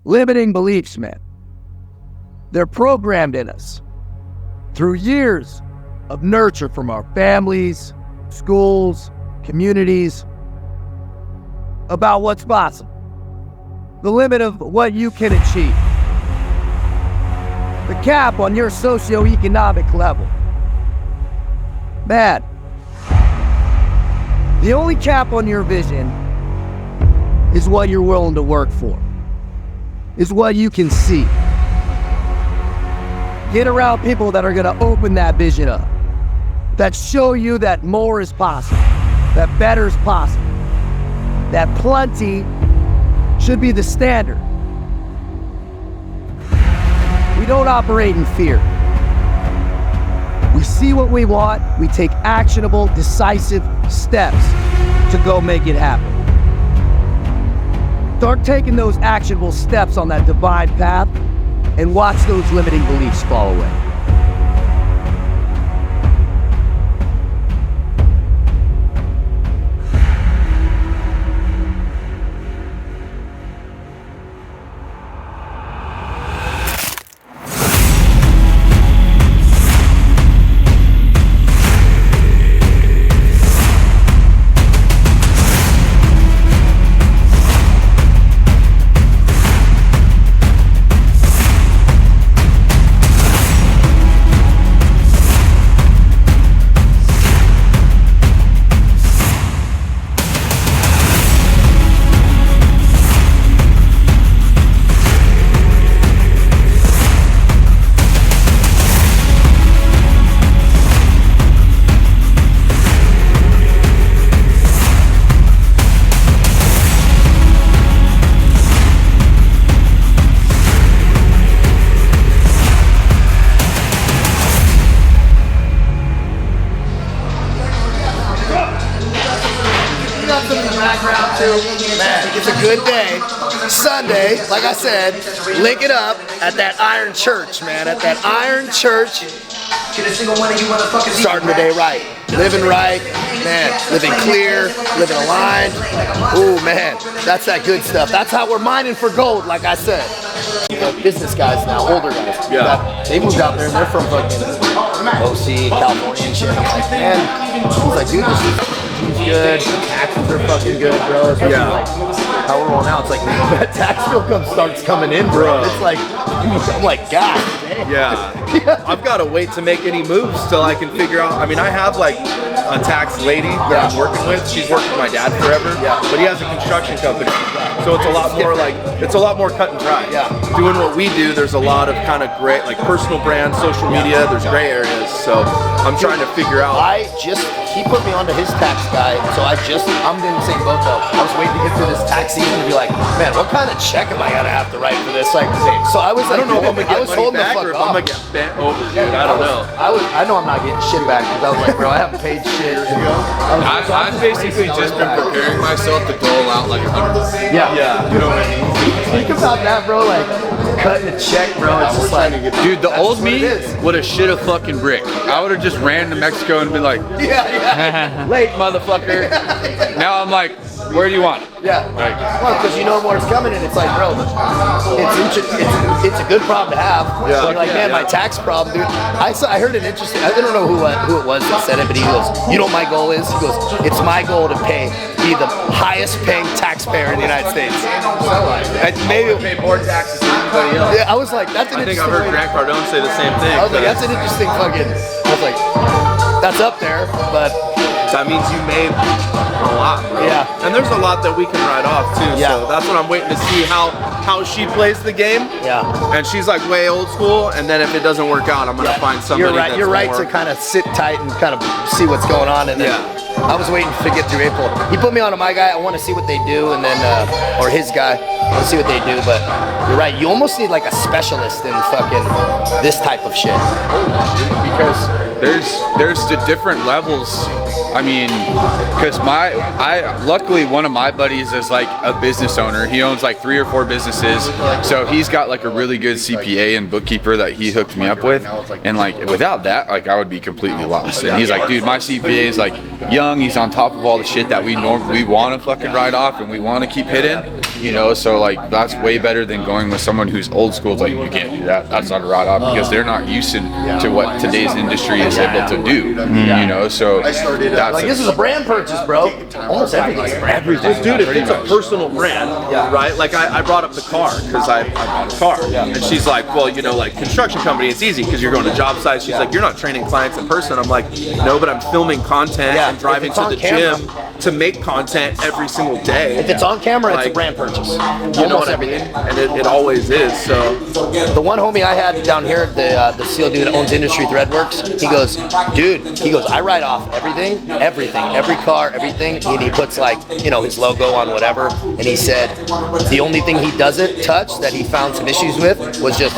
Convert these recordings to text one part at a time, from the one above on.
Limiting beliefs, man. They're programmed in us through years of nurture from our families, schools, communities, about what's possible. The limit of what you can achieve. The cap on your socioeconomic level. Man, the only cap on your vision is what you're willing to work for, is what you can see. Get around people that are gonna open that vision up, that show you that more is possible, that better is possible, that plenty should be the standard. We don't operate in fear. We see what we want, we take actionable, decisive steps to go make it happen. Start taking those actionable steps on that divine path and watch those limiting beliefs fall away. Man, it's a good day. Sunday, like I said, link it up at that Iron Church, man. At that Iron Church. Starting the day right. Living right, man. Living clear, living aligned. Ooh, man, that's that good stuff. That's how we're mining for gold, like I said. Business guys now, older guys. Yeah. They moved out there and they're from fucking OC, California and shit. I'm like, man, he's like, dude, this is good. Taxes are fucking good, bro. It's like, how we're rolling out, it's like that tax bill starts coming in, bro. It's like, I'm like, God damn. Yeah. I've got to wait to make any moves till I can figure out. I mean, I have like a tax lady that I'm working with. She's worked with my dad forever. Yeah. But he has a construction company. So it's a lot more like, it's a lot more cut and dry. Yeah. Doing what we do, there's a lot of kind of gray, like personal brand, social media, there's gray areas. So I'm trying to figure out. He put me onto his tax guy, so I'm in the same boat though. I was waiting to get through this tax season to be like, man, what kind of check am I gonna have to write for this? Like, so I was like, I don't know if I'm gonna get money back or if I'm off. gonna get bent over. Dude, I don't know. I know I'm not getting shit back because I was like, bro, I haven't paid shit. I've basically just been preparing myself to dole out like $100. Yeah. You know what I mean? Think about that, bro. Like cutting a check, bro. It's just like, Dude, the old me would have shit a fucking brick. I would have just ran to Mexico and been like, late motherfucker. Now I'm like, where do you want it? Yeah. Well, because you know more is coming, and it's like, bro, it's a good problem to have. Yeah. So you're like, man, my tax problem, dude. I heard an interesting. I don't know who it was that said it, but he goes, you know what my goal is? He goes, it's my goal to be the highest paying taxpayer in the United States. And maybe Pay more taxes than anybody else. Yeah, I was like, that's an I think interesting. I've heard Grant Cardone say the same thing. I was like, that's an interesting fucking. I was like, that's up there, but. That means you made a lot, bro. Yeah. And there's a lot that we can write off too. Yeah. So that's what I'm waiting to see how she plays the game. Yeah. And she's like way old school. And then if it doesn't work out, I'm gonna find somebody. You're right. That's You're right more... to kind of sit tight and kind of see what's going on. And then I was waiting to get through April. He put me on to my guy. I want to see what they do, and then or his guy. I want to see what they do. But you're right. You almost need like a specialist in fucking this type of shit. Because there's the different levels. I mean, because luckily one of my buddies is like a business owner. He owns like 3 or 4 businesses. So he's got like a really good CPA and bookkeeper that he hooked me up with. And like without that, like I would be completely lost. And he's like, dude, my CPA is like young. He's on top of all the shit that we want to fucking write off and we want to keep hitting. You know, so like that's way better than going with someone who's old school. It's like, you can't do that. That's not a ride off, because they're not used to what today's industry is able to do. You know, so that's Like, this is a brand purchase, bro. Almost everything's a brand purchase. Dude, if it's a personal brand, right? Like I brought up the car because I bought a car, and she's like, well, you know, like construction company, it's easy because you're going to job sites. She's like, you're not training clients in person. I'm like, no, but I'm filming content and driving to the gym to make content every single day. If it's on camera, it's a brand purchase. You know what I mean? And it always is. So the one homie I had down here, the SEAL dude that owns Industry Threadworks, he goes, dude, I write off everything, every car, everything, and he puts like, you know, his logo on whatever, and he said the only thing he doesn't touch that he found some issues with was just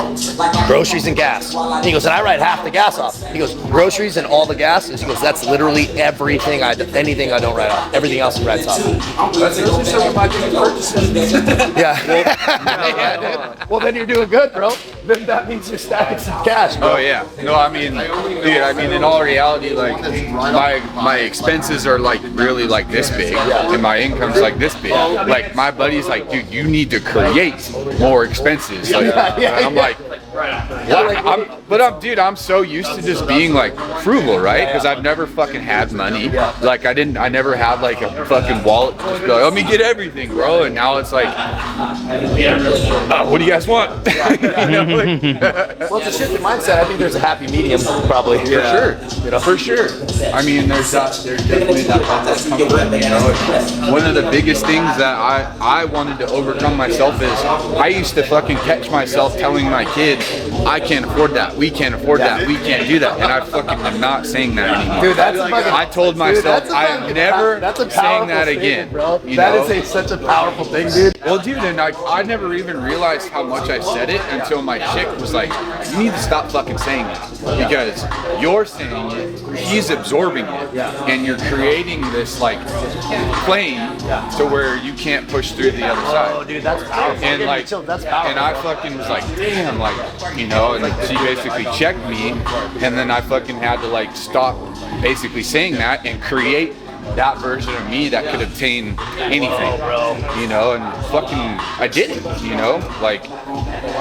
groceries and gas. And he goes, and I write half the gas off. He goes, groceries and all the gas, he goes, that's literally everything anything I don't write off. Everything else he writes off. those are some of my biggest purchases. Well, then you're doing good, bro. Then that means you're stacking some cash, bro. Oh yeah. No, I mean, dude, I mean, in all reality, like my expenses are like really like this big, and my income's like this big. Like my buddy's like, dude, you need to create more expenses. Like, I'm like, what? Dude, I'm so used to just being like frugal, right? Because I've never fucking had money. Like I never had like a fucking wallet to just be like, let me get everything, bro. And now it's like, what do you guys want? You know, like, well, it's a shift in mindset. I think there's a happy medium, probably. For sure. You know, for sure. I mean, there's definitely that comfort. You know, one of the biggest things that I wanted to overcome myself is I used to fucking catch myself telling my kids, I can't afford that. We can't afford that. We can't do that. And I fucking am not saying that anymore. Dude, that's fucking. I told myself I am never saying that again, bro. You that know? is such a powerful thing, dude. Well, dude, and I never even realized how much I said it until my chick was like, you need to stop fucking saying that, because you're saying it, he's absorbing it, and you're creating this like plane to where you can't push through the other side. Oh, dude, that's powerful. And like, that's powerful. and I fucking was like, damn, like, you know, and she basically checked me, and then I fucking had to like stop basically saying that and create that version of me that could obtain anything, you know, and fucking I did it, you know, like,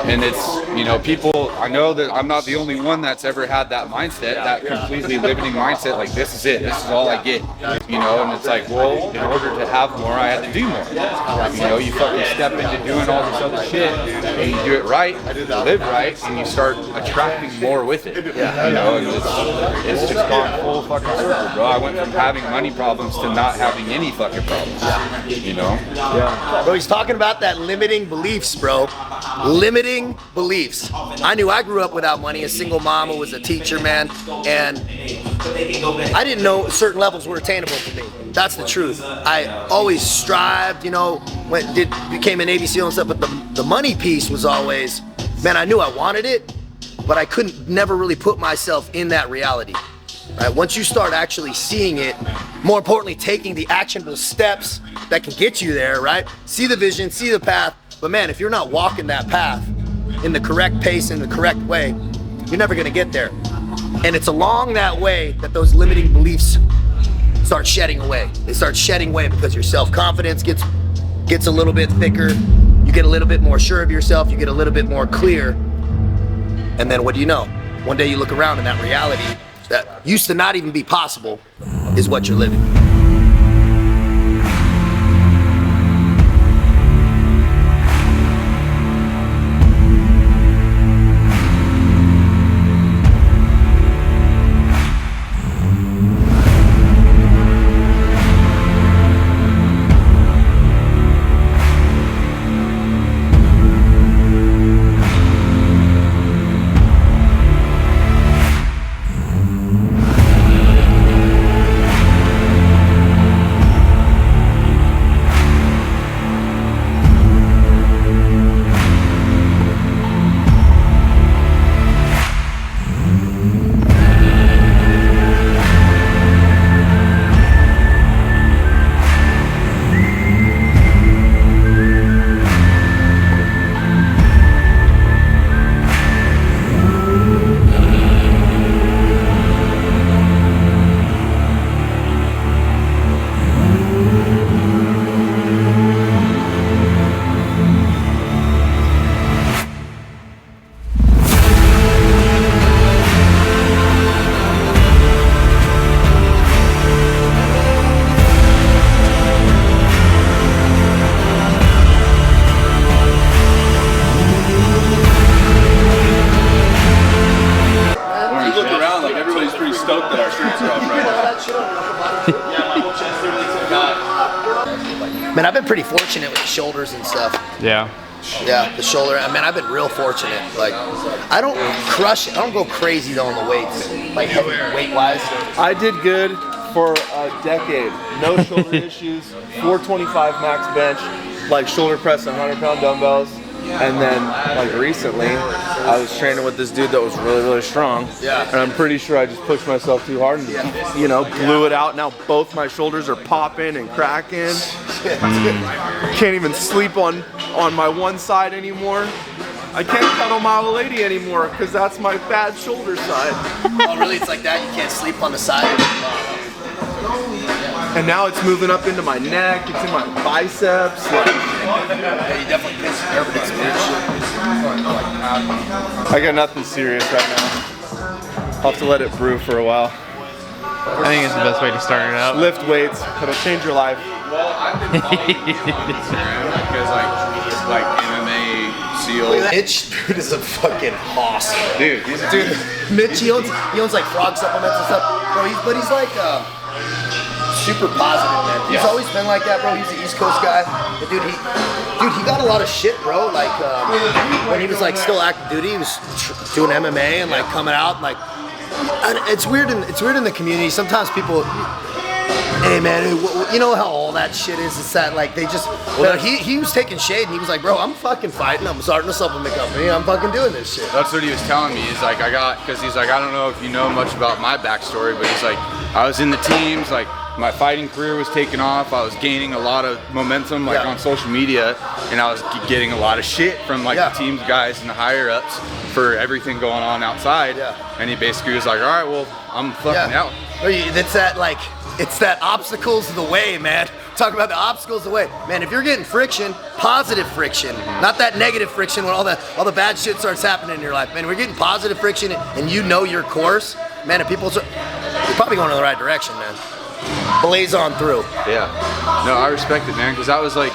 and it's, you know, people, I know that I'm not the only one that's ever had that mindset, that completely limiting mindset, like this is it, this is all I get, you know, and it's like, well, in order to have more, I had to do more, you know, you fucking step into doing all this other shit, and you do it right, live right, and you start attracting more with it, you know, and it's just gone full fucking circle, bro. I went from having money problems to not having any fucking problems, you know? Bro, he's talking about that limiting beliefs, bro. Limiting beliefs. I knew I grew up without money. A single mom who was a teacher, man, and I didn't know certain levels were attainable for me. That's the truth. I always strived, you know, became a Navy SEAL and stuff, but the money piece was always, man, I knew I wanted it, but I never really put myself in that reality. Right? Once you start actually seeing it, more importantly, taking the actionable steps that can get you there, right? See the vision, see the path. But man, if you're not walking that path in the correct pace, in the correct way, you're never gonna get there. And it's along that way that those limiting beliefs start shedding away. They start shedding away because your self-confidence gets a little bit thicker. You get a little bit more sure of yourself. You get a little bit more clear. And then what do you know? One day you look around and that reality that used to not even be possible is what you're living. pretty fortunate with the shoulders and stuff. Yeah. Yeah, the shoulder. I mean, I've been real fortunate. Like, I don't crush it. I don't go crazy though on the weights, like heavy weight-wise. I did good for a decade. No shoulder issues. 425 max bench, like shoulder press and 100-pound dumbbells. And then, like recently, I was training with this dude that was really, really strong. Yeah. And I'm pretty sure I just pushed myself too hard and, you know, blew it out. Now both my shoulders are popping and cracking. Can't even sleep on my one side anymore. I can't cuddle my old lady anymore because that's my bad shoulder side. Oh, really? It's like that? You can't sleep on the side? And now it's moving up into my neck, it's in my biceps. Like, Yeah, you definitely piss nervous. I got nothing serious right now. I'll have to let it brew for a while. I think it's the best way to start it out. Lift weights, it'll change your life. Well, I've been following you on Instagram because like MMA SEAL. Mitch, dude, is a fucking hoss. Dude, Mitch, he owns like frog supplements and stuff. Bro, he's like super positive, man. He's always been like that, bro. He's an East Coast guy. But dude, he got a lot of shit, bro. Like when he was like still active duty, he was doing MMA and like coming out and like. And it's weird in the community. Sometimes people, hey man, you know how all that shit is? It's that like they just. Well, he was taking shade and he was like, bro, I'm fucking fighting. I'm starting a supplement company. I'm fucking doing this shit. that's what he was telling me. He's like, because he's like, I don't know if you know much about my backstory, but he's like, I was in the teams, like my fighting career was taking off. I was gaining a lot of momentum, like on social media, and I was getting a lot of shit from like the teams guys and the higher ups for everything going on outside. Yeah. And he basically was like, all right, well, I'm fucking out. It's that like, it's that obstacles of the way, man. Talk about the obstacles of the way, man. If you're getting friction, positive friction, not that negative friction when all the bad shit starts happening in your life, man. We're getting positive friction, and you know your course, man. If people, you're probably going in the right direction, man. Blaze on through. Yeah. No, I respect it, man, because that was like,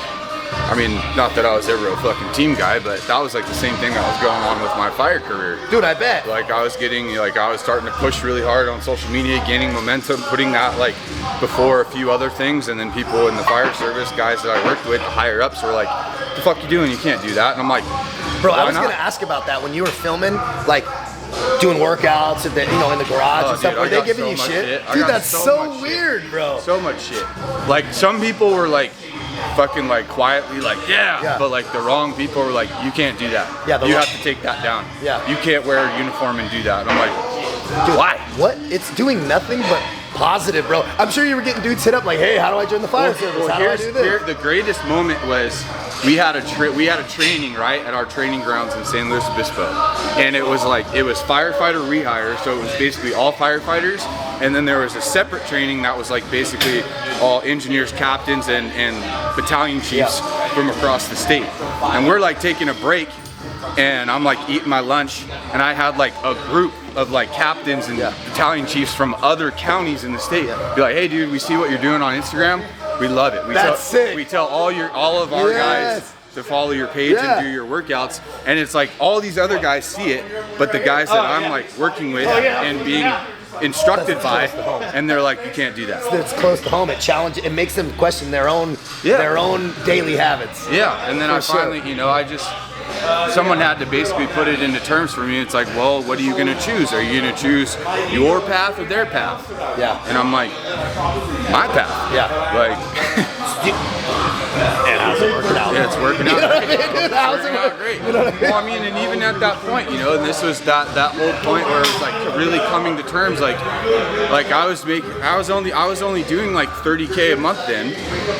I mean, not that I was ever a fucking team guy, but that was like the same thing that was going on with my fire career. Dude, I bet. Like I was starting to push really hard on social media, gaining momentum, putting that like before a few other things, and then people in the fire service, guys that I worked with, the higher ups were like, "What the fuck you doing? You can't do that." And I'm like, bro, I why was not? gonna ask about that when you were filming, like doing workouts at the, in the garage and stuff. Were they giving you shit? Dude, that's so weird, bro. So much shit. Like some people were like fucking like quietly like but like the wrong people were like, you can't do that. Yeah, you have to take that down. Yeah. You can't wear a uniform and do that. And I'm like, Dude, why? What? It's doing nothing but positive, bro. I'm sure you were getting dudes hit up like, hey, how do I join the fire service? How do I do this? The greatest moment was we had a training right at our training grounds in San Luis Obispo, and it was firefighter rehire, so it was basically all firefighters, and then there was a separate training that was like basically all engineers, captains, and battalion chiefs from across the state, and we're like taking a break, and I'm like eating my lunch, and I had like a group of like captains and battalion chiefs from other counties in the state be like, hey dude, we see what you're doing on Instagram. We love it. We tell all of our guys to follow your page and do your workouts, and it's like all these other guys see it, but the guys that I'm like working with and being instructed by, and they're like, you can't do that. It's close to home. It makes them question their own daily habits. Yeah, and then I finally, someone had to basically put it into terms for me. It's like, well, what are you gonna choose? Are you gonna choose your path or their path? Yeah. And I'm like, my path. Yeah. Like, and how's it working out? yeah, it's working out. You know what I mean? Dude, how's it working? Great. Well, I mean, and even at that point, and this was that whole point where it was like really coming to terms. Like I was only doing like 30K a month then,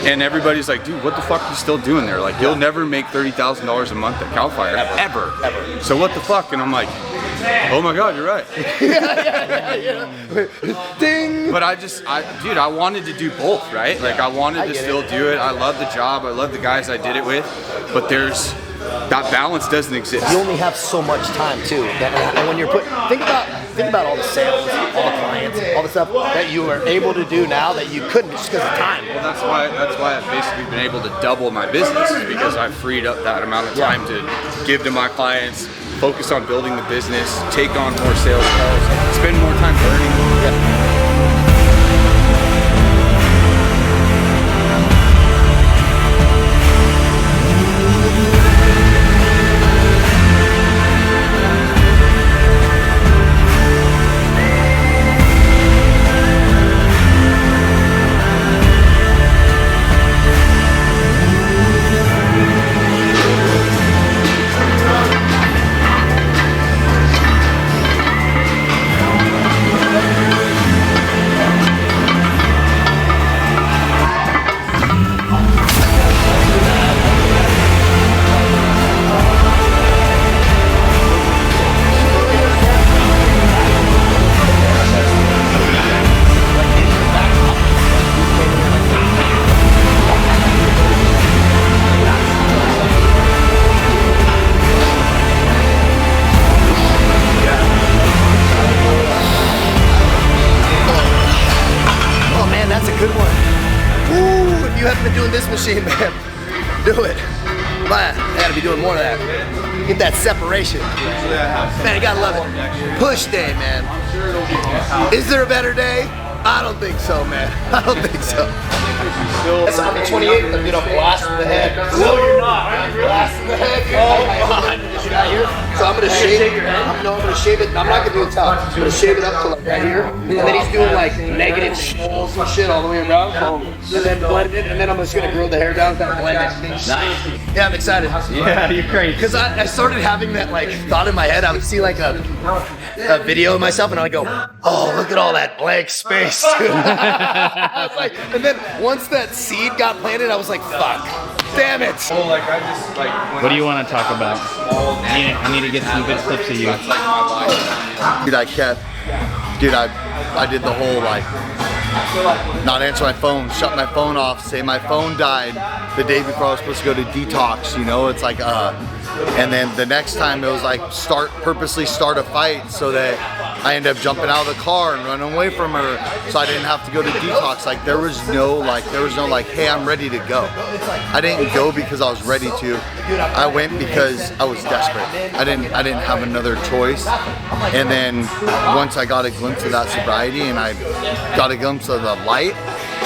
and everybody's like, dude, what the fuck are you still doing there? Like, you'll never make $30,000 a month at Cal Fire ever. So what the fuck? And I'm like, oh my God, you're right. Ding. But I wanted to do both, right? Like I wanted to still do it. I love the job. I love the guys I did it with. But that balance doesn't exist. You only have so much time too. And when you're think about all the sales, all the clients, all the stuff that you are able to do now that you couldn't just because of time. Well, that's why I've basically been able to double my business, is because I've freed up that amount of time to give to my clients, focus on building the business, take on more sales calls, spend more time learning. machine, man. Do it. Man, I gotta be doing more of that. Get that separation. Man, you gotta love it. Push day, man. Is there a better day? I don't think so, man. I don't think so. That's on the 28th. I'm gonna blast in the head. No, you're not. Blast in the head. Oh, God. So I'm gonna shave your head. No, I'm gonna shave it. I'm not gonna do it top. I'm gonna shave it up to like right here. And then he's doing like negative skulls and shit all the way around. And then blend it. And then I'm just gonna grow the hair down, kind of blend it. Nice. Yeah, I'm excited. Yeah, you're crazy. Because I started having that like thought in my head. I would see like a video of myself and I would go, oh, look at all that blank space. I was like, and then once that seed got planted, I was like, fuck, damn it. Well, like I just like. What do you want to talk about? I need to get some good clips of you. Dude, I did the whole like, not answer my phone, shut my phone off, say my phone died the day before I was supposed to go to detox, you know, it's like, and then the next time it was like purposely start a fight so that I ended up jumping out of the car and running away from her so I didn't have to go to detox. Like there was no like, hey, I'm ready to go. I didn't go because I was ready to. I went because I was desperate. I didn't have another choice. And then once I got a glimpse of that sobriety and I got a glimpse of the light,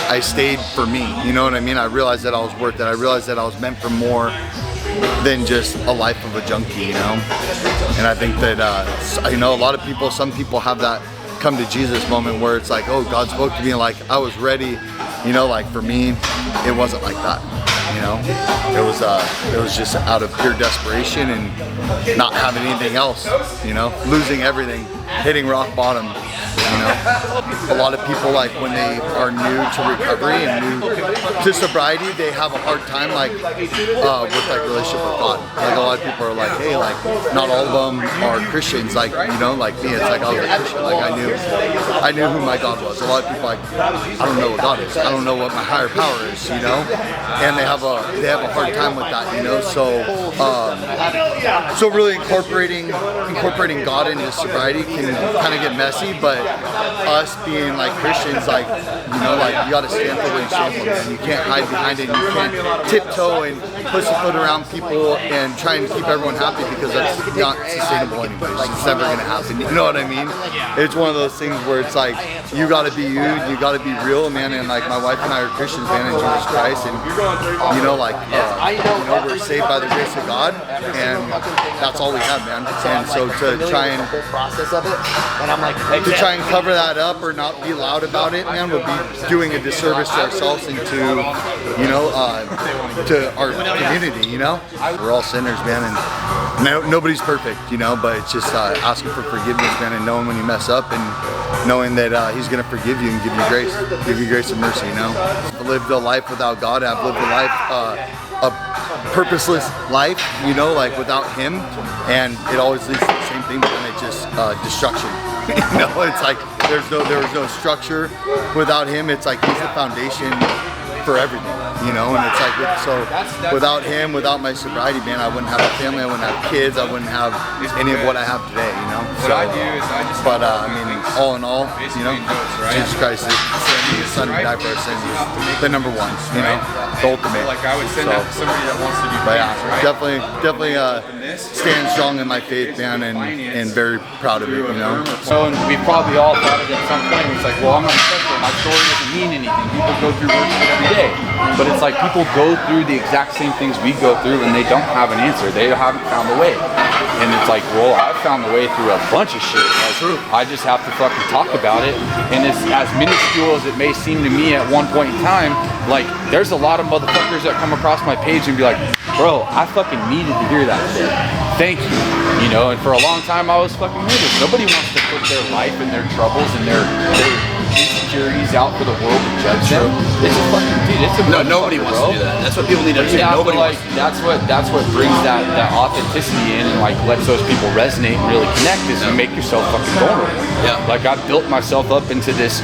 I stayed for me. You know what I mean? I realized that I was worth it. I realized that I was meant for more than just a life of a junkie, you know? And I think that, you know, a lot of people, some people have that come to Jesus moment where it's like, oh, God spoke to me, like I was ready, you know, like for me, it wasn't like that, you know? It was just out of pure desperation and not having anything else, you know? Losing everything, hitting rock bottom. You know, a lot of people, like when they are new to recovery and new to sobriety, they have a hard time like with like relationship with God. Like a lot of people are like, hey, like not all of them are Christians. Like, you know, like me, it's like I was a Christian. Like I knew who my God was. A lot of people like, I don't know what God is. I don't know what my higher power is. You know, and they have a hard time with that. You know, so really incorporating God into sobriety can kind of get messy, but us being like Christians, like, you know, like you gotta stand for what you stand for, man. You can't hide behind it. You can't tiptoe and pussyfoot around people and try and keep everyone happy because that's not sustainable anyways. It's never gonna happen. You know what I mean? It's one of those things where it's like you gotta be you gotta be real, man. And like my wife and I are Christians, man, in Jesus Christ, and you know, like you know, we're saved by the grace of God, and that's all we have, man. And so to try and cover that up or not be loud about it, man, would be doing a disservice to ourselves and to, you know, to our community, you know? We're all sinners, man, and nobody's perfect, you know, but it's just asking for forgiveness, man, and knowing when you mess up and knowing that he's going to forgive you and give you grace and mercy, you know? I've lived a life without God. I've lived a life, a purposeless life, you know, like without him, and it always leads to the same thing, but then it's just destruction. You know, it's like there was no structure without him. It's like he's the foundation for everything, you know. And it's like without him, without my sobriety, man, I wouldn't have a family, I wouldn't have kids, I wouldn't have any of what I have today, you know. So, but I mean, all in all, you know, Jesus Christ, his son who died for our sins, is the number one, you know, the ultimate. Like I would send that to somebody that wants to do but yeah, definitely stand strong in my faith, man, and very proud of it, you know. So we probably all thought it at some point. It's like, well, I'm not special. My story doesn't mean anything. People go through work every day, but it's like people go through the exact same things we go through, and they don't have an answer. They haven't found a way. And it's like, well, I've found a way through a bunch of shit. Like, I just have to fucking talk about it. And it's as minuscule as it may seem to me at one point in time, like there's a lot of motherfuckers that come across my page and be like, bro, I fucking needed to hear that shit. Thank you. You know, and for a long time I was fucking nervous. Nobody wants to put their life and their troubles and their insecurities out for the world to judge them. It's a fucking dude, it's a nobody wants to do that. That's what people need to understand. Nobody like that's what brings that authenticity in and like lets those people resonate and really connect is you make yourself fucking vulnerable. Yeah. Like I've built myself up into this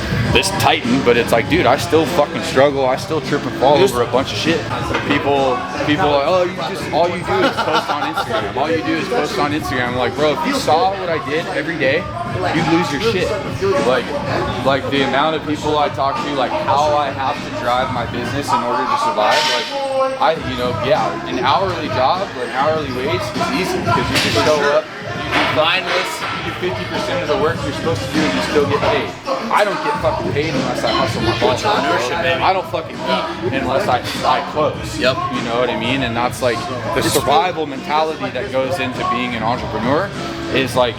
titan, but it's like, dude, I still fucking struggle. I still trip and fall over a bunch of shit. People are, oh, all you do is post on Instagram. All you do is post on Instagram. I'm like, bro, if you saw what I did every day, you'd lose your shit. Like the amount of people I talk to, like how I have to drive my business in order to survive, like an hourly job, an hourly wage is easy because you just show up, you do mindless, you do 50% of the work you're supposed to do and you still get paid. I don't get fucking paid unless I hustle my butt. I don't fucking eat unless I close. Yep. You know what I mean? And that's like the survival mentality that goes into being an entrepreneur is like,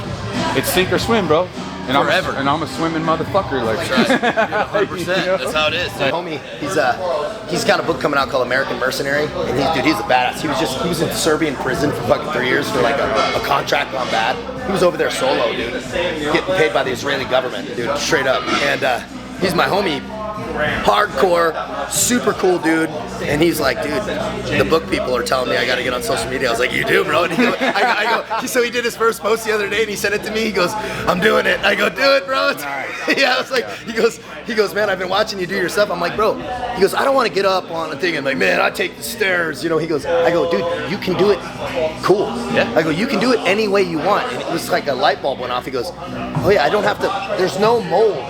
it's sink or swim, bro. And Forever. I'm a swimming motherfucker. Like, That's 100%. That's how it is. Dude. Homie, he's got a book coming out called American Mercenary, and he's a badass. He was in Serbian prison for fucking 3 years for like a contract gone bad. He was over there solo, dude, getting paid by the Israeli government, dude, straight up. And he's my homie, hardcore, super cool dude. And he's like, dude, the book people are telling me I gotta get on social media. I was like, you do, bro? And I go, so he did his first post the other day and he sent it to me. He goes, I'm doing it. I go, do it, bro. Yeah, I was like, he goes, man, I've been watching you do your stuff. I'm like, bro, he goes, I don't want to get up on a thing and like, man, I take the stairs, you know. He goes, I go, dude, you can do it cool. Yeah. I go, you can do it any way you want. And it was like a light bulb went off. He goes, oh yeah, I don't have to, there's no mold.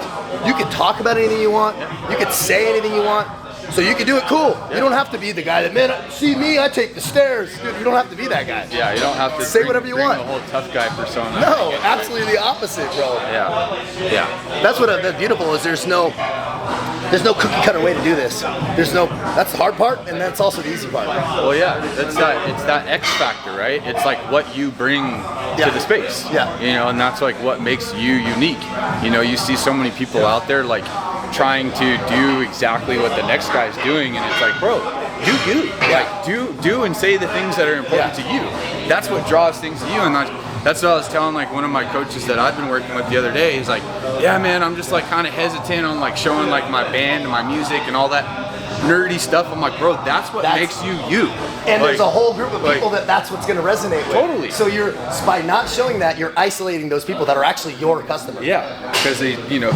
You can talk about anything you want. You can say anything you want. So you can do it cool. You don't have to be the guy that, man, see me, I take the stairs. Dude, you don't have to be that guy. Yeah, you don't have to say whatever you want. The whole tough guy persona. No, absolutely the opposite, bro. Yeah. That's what that's beautiful is there's no cookie cutter way to do this. That's the hard part, and that's also the easy part. Well, yeah, it's that X factor, right? It's like what you bring to the space. Yeah. You know, and that's like what makes you unique. You know, you see so many people out there like trying to do exactly what the next guy's doing, and it's like, bro, do you. Like, do and say the things that are important to you. That's what draws things to you, and that's what I was telling like one of my coaches that I've been working with the other day. He's like, yeah, man, I'm just like kind of hesitant on like showing like my band and my music and all that nerdy stuff. I'm like, bro, that's what makes you you. And there's a whole group of people that's what's going to resonate with. Totally. So by not showing that, you're isolating those people that are actually your customers. Yeah, because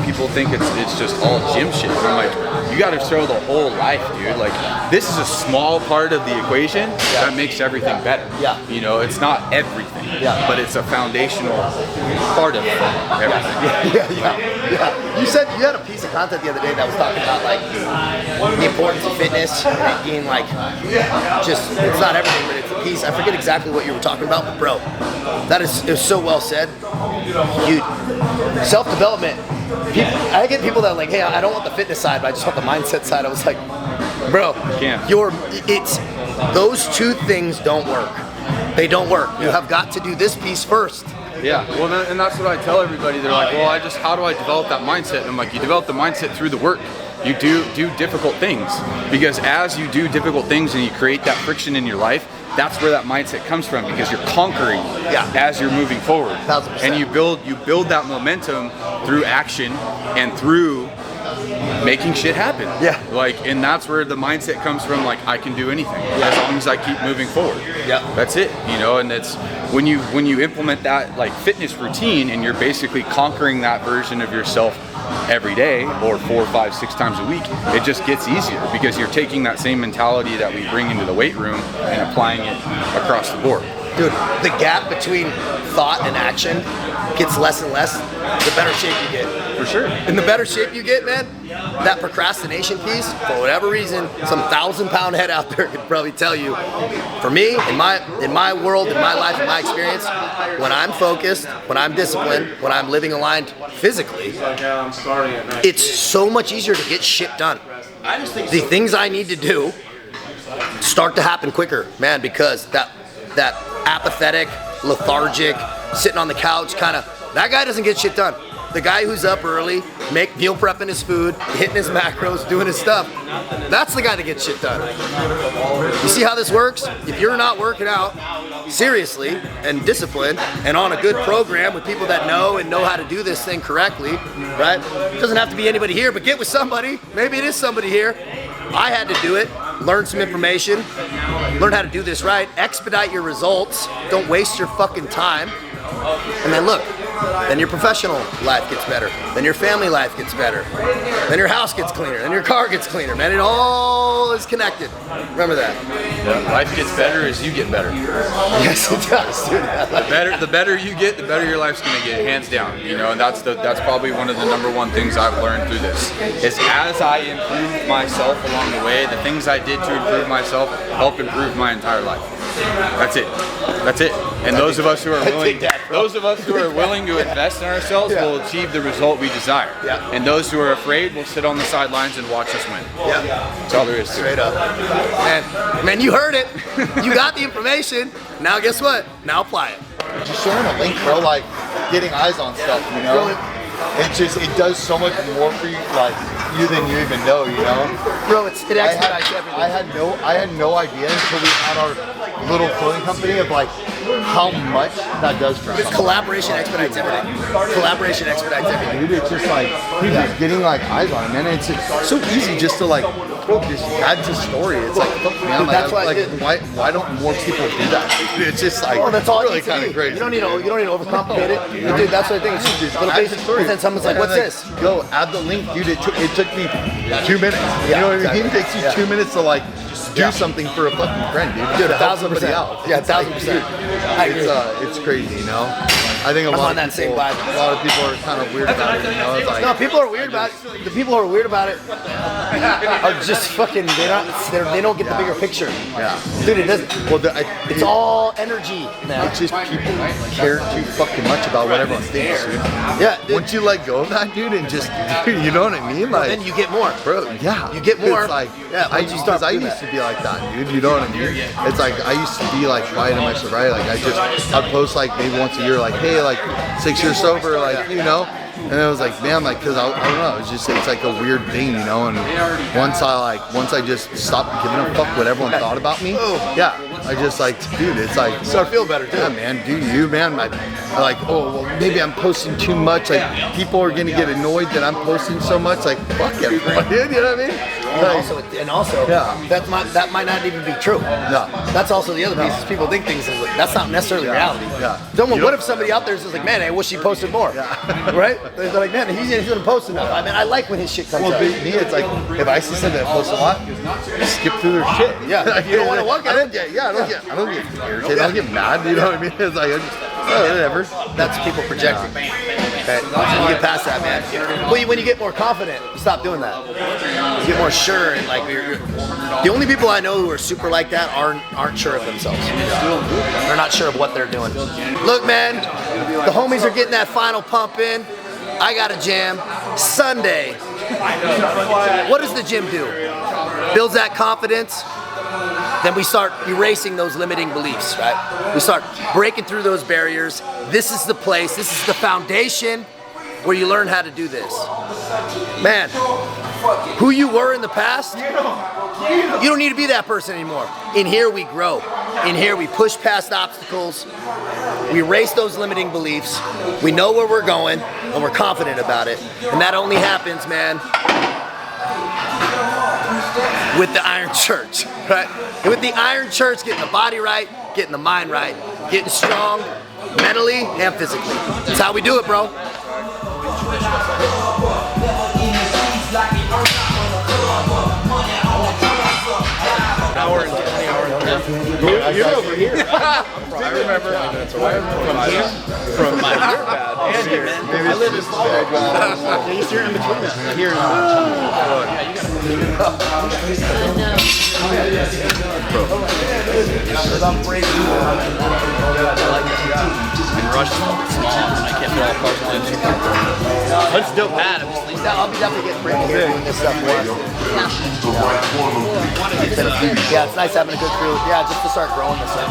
people think it's just all gym shit. And I'm like, you got to show the whole life, dude. Like, this is a small part of the equation that makes everything better. Yeah. You know, it's not everything. Yeah. But it's a foundational part of everything. Yeah. You said you had a piece of content the other day that was talking about like the importance of fitness and it being like just, it's not everything, but it's a piece. I forget exactly what you were talking about, but bro, it was so well said. Self-development. I get people that are like, hey, I don't want the fitness side, but I just want the mindset side. I was like, bro, those two things don't work. They don't work. You have got to do this piece first. Yeah, well, and that's what I tell everybody. They're like, well, how do I develop that mindset? And I'm like, you develop the mindset through the work. You do difficult things, because as you do difficult things and you create that friction in your life, that's where that mindset comes from, because you're conquering as you're moving forward. 1000%. And you build that momentum through action and through making shit happen. Yeah. Like, and that's where the mindset comes from. Like, I can do anything as long as I keep moving forward. Yeah. That's it. You know, and it's when you implement that like fitness routine and you're basically conquering that version of yourself every day or 4, 5, 6 times a week, it just gets easier because you're taking that same mentality that we bring into the weight room and applying it across the board. Dude, the gap between thought and action gets less and less the better shape you get. For sure. And the better shape you get, man, that procrastination piece, for whatever reason, some 1,000-pound head out there could probably tell you, for me, in my world, in my life, in my experience, when I'm focused, when I'm disciplined, when I'm living aligned physically, it's so much easier to get shit done. The things I need to do start to happen quicker, man, because that apathetic, lethargic, sitting on the couch that guy doesn't get shit done. The guy who's up early, meal prepping his food, hitting his macros, doing his stuff, that's the guy that gets shit done. You see how this works? If you're not working out seriously and disciplined and on a good program with people that know how to do this thing correctly, right? It doesn't have to be anybody here, but get with somebody. Maybe it is somebody here. I had to do it, learn some information, learn how to do this right, expedite your results, don't waste your fucking time, and then look, then your professional life gets better, then your family life gets better, then your house gets cleaner, then your car gets cleaner, man. It all all is connected. Remember that. Life gets better as you get better. Yes, it does, dude. The better you get, the better your life's gonna get, hands down. You know, and that's probably one of the number one things I've learned through this. Is as I improved myself along the way, the things I did to improve myself helped improve my entire life. That's it. That's it. And those of us who are willing, to invest in ourselves will achieve the result we desire. Yeah. And those who are afraid will sit on the sidelines and watch us win. Yeah. That's all there is. Straight up. Man, you heard it. You got the information. Now guess what? Now apply it. Just sharing a link, bro, like getting eyes on stuff, you know? It does so much more for you, like you than you even know, you know? Bro, it expedites everything. I had no idea until we had our little clothing company of like how much that does for us. Collaboration expedites everything. Collaboration expedites everything. Dude, it's just like just getting like eyes on it, man. It's so easy just to like just add to story. It's like, fuck, man, That's why why don't more people do that? It's just like that's all really it needs to kind be. of crazy. You don't need to overcomplicate it. Dude, that's what I think. It's just a little basic story. And then someone's like, "What's this?" Go add the link, dude. It took me 2 minutes. You know what I mean? It takes you 2 minutes to like do something for a fucking friend, dude. 1,000%. Yeah, 1,000%. It's crazy, you know. I think a lot of people are kind of weird about it. You know, it's like, No, people are weird about it. The people who are weird about it are just fucking. They don't get the bigger picture. Yeah, dude, it doesn't. Well, it's all energy, man. It's just people care too fucking much about what everyone thinks, dude. Yeah, dude. Once you let go of that, dude, and just, dude, you know what I mean? Like, then you get more, bro. Yeah, you get more. It's like, I used to be like that, dude. You know what I mean? It's like I used to be like quiet in my sobriety. Like I'd post like maybe once a year, like, hey, like 6 years sober, like, you know. And it was like, man, like, cause I don't know, it's like a weird thing, you know. And once I just stopped giving a fuck what everyone thought about me, I just like, dude, it's like, start feeling better too. Yeah, man, do you, man? Like, oh, well, maybe I'm posting too much. Like, people are gonna get annoyed that I'm posting so much. Like, fuck everybody, dude, you know what I mean? And also, that might not even be true. No. That's also the other piece. Is people think things is like, that's not necessarily reality. Yeah. What if somebody out there is just like, man, I wish he posted more, right? They're like, man, he's gonna post enough. I mean, I like when his shit comes out. Well, me, it's like if I see something that posts a lot, skip through their shit. Yeah, if you don't want to look at it. I don't get irritated. I don't get mad. You know what I mean? It's like, whatever. That's people projecting. Okay. You get past that, man. When you get more confident, you stop doing that. You get more sure, and like the only people I know who are super like that aren't sure of themselves. They're not sure of what they're doing. Look, man, the homies are getting that final pump in. I got a jam Sunday. What does the gym do? Builds that confidence. Then we start erasing those limiting beliefs, right? We start breaking through those barriers. This is the place, this is the foundation where you learn how to do this. Man, who you were in the past, you don't need to be that person anymore. In here we grow. In here we push past obstacles. We erase those limiting beliefs. We know where we're going and we're confident about it. And that only happens, man, with the Iron Church, right? And with the Iron Church, getting the body right, getting the mind right, getting strong mentally and physically. That's how we do it, bro. You're over here. I remember from my earbud and here. I live in Florida. You're in between us. Here and Rush is small. I can't put all cars on it. It's still bad. I'll be definitely getting brand here doing this stuff more. Yeah, it's nice having a good crew. Yeah, just to start growing this stuff.